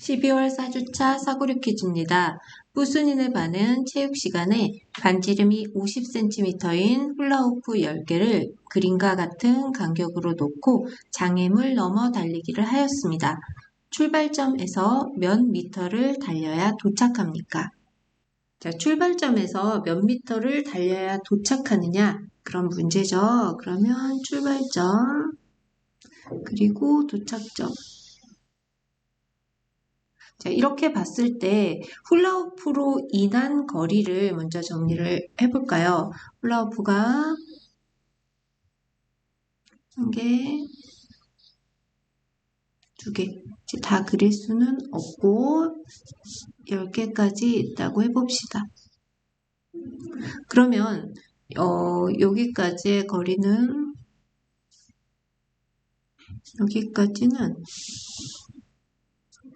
12월 4주차 사고력 퀴즈입니다. 뿌순이네 반은 체육 시간에 반지름이 50cm인 훌라후프 10개를 그림과 같은 간격으로 놓고 장애물 넘어 달리기를 하였습니다. 출발점에서 몇 미터를 달려야 도착합니까? 자, 출발점에서 몇 미터를 달려야 도착하느냐? 그런 문제죠. 그러면 출발점, 그리고 도착점. 자, 이렇게 봤을 때 훌라후프로 인한 거리를 먼저 정리를 해볼까요? 훌라후프가 1개, 2개 다 그릴 수는 없고 10개까지 있다고 해봅시다. 그러면 여기까지의 거리는 여기까지는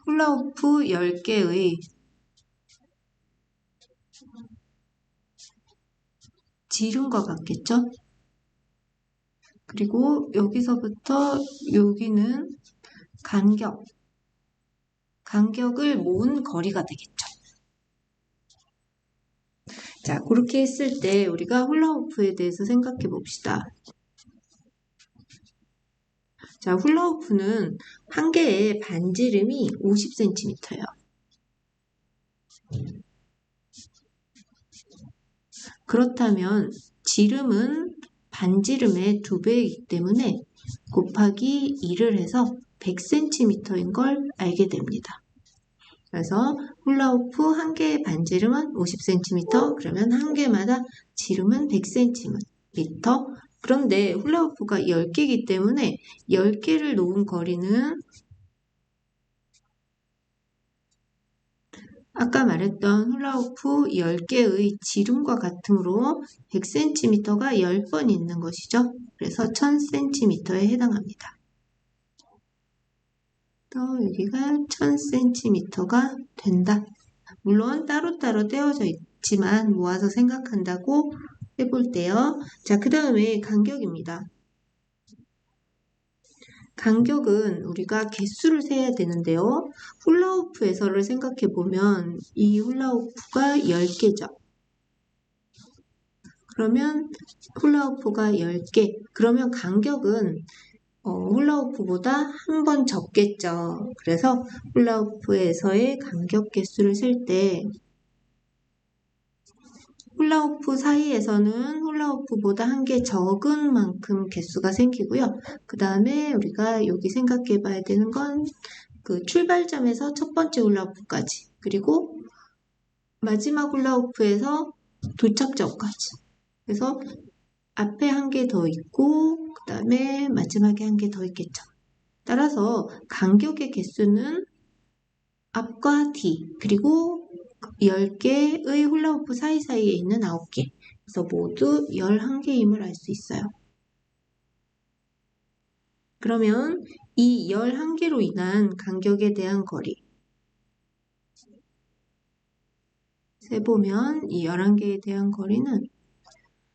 훌라후프 10개의 지름과 같겠죠? 그리고 여기서부터 여기는 간격을 모은 거리가 되겠죠. 자, 그렇게 했을 때 우리가 훌라후프에 대해서 생각해 봅시다. 자, 훌라후프는 한 개의 반지름이 50cm예요. 그렇다면 지름은 반지름의 2배이기 때문에 곱하기 2를 해서 100cm인 걸 알게 됩니다. 그래서 훌라후프 한 개의 반지름은 50cm, 그러면 한 개마다 지름은 100cm. 그런데 훌라후프가 10개이기 때문에 10개를 놓은 거리는 아까 말했던 훌라후프 10개의 지름과 같으므로 100cm가 10번 있는 것이죠. 그래서 1000cm에 해당합니다. 또 여기가 1000cm가 된다. 물론 따로따로 떼어져 있지만 모아서 생각한다고 해볼 때요. 자, 그 다음에 간격입니다. 간격은 우리가 개수를 세야 되는데요. 훌라후프에서를 생각해보면 이 훌라후프가 10개죠. 그러면 훌라후프가 10개. 그러면 간격은 훌라후프보다 한 번 적겠죠. 그래서 훌라후프에서의 간격 개수를 셀 때 훌라후프 사이에서는 훌라후프보다 한 개 적은 만큼 개수가 생기고요. 그 다음에 우리가 여기 생각해 봐야 되는 건 그 출발점에서 첫 번째 훌라후프까지, 그리고 마지막 훌라후프에서 도착점까지. 그래서 앞에 한 개 더 있고 그 다음에 마지막에 한 개 더 있겠죠. 따라서 간격의 개수는 앞과 뒤, 그리고 10개의 훌라후프 사이사이에 있는 9개. 그래서 모두 11개임을 알 수 있어요. 그러면 이 11개로 인한 간격에 대한 거리. 세보면 이 11개에 대한 거리는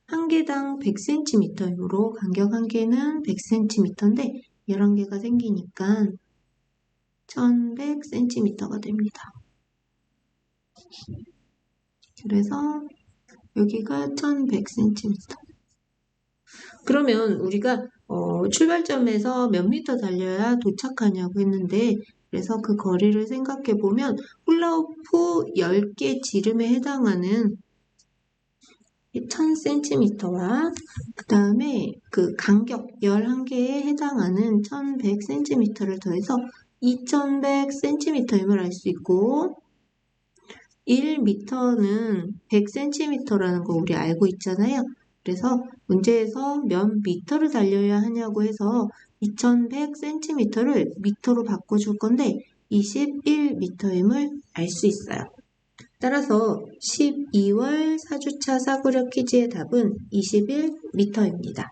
한 개당 100cm이므로 간격 한 개는 100cm인데 11개가 생기니까 1100cm가 됩니다. 그래서 여기가 1100cm. 그러면 우리가 출발점에서 몇 미터 달려야 도착하냐고 했는데, 그래서 그 거리를 생각해 보면 훌라후프 10개 지름에 해당하는 1000cm와 그 다음에 그 간격 11개에 해당하는 1100cm를 더해서 2100cm임을 알 수 있고, 1m는 100cm라는 거 우리 알고 있잖아요. 그래서 문제에서 몇 미터를 달려야 하냐고 해서 2100cm를 미터로 바꿔줄 건데 21m임을 알 수 있어요. 따라서 12월 4주차 사고력 퀴즈의 답은 21m입니다.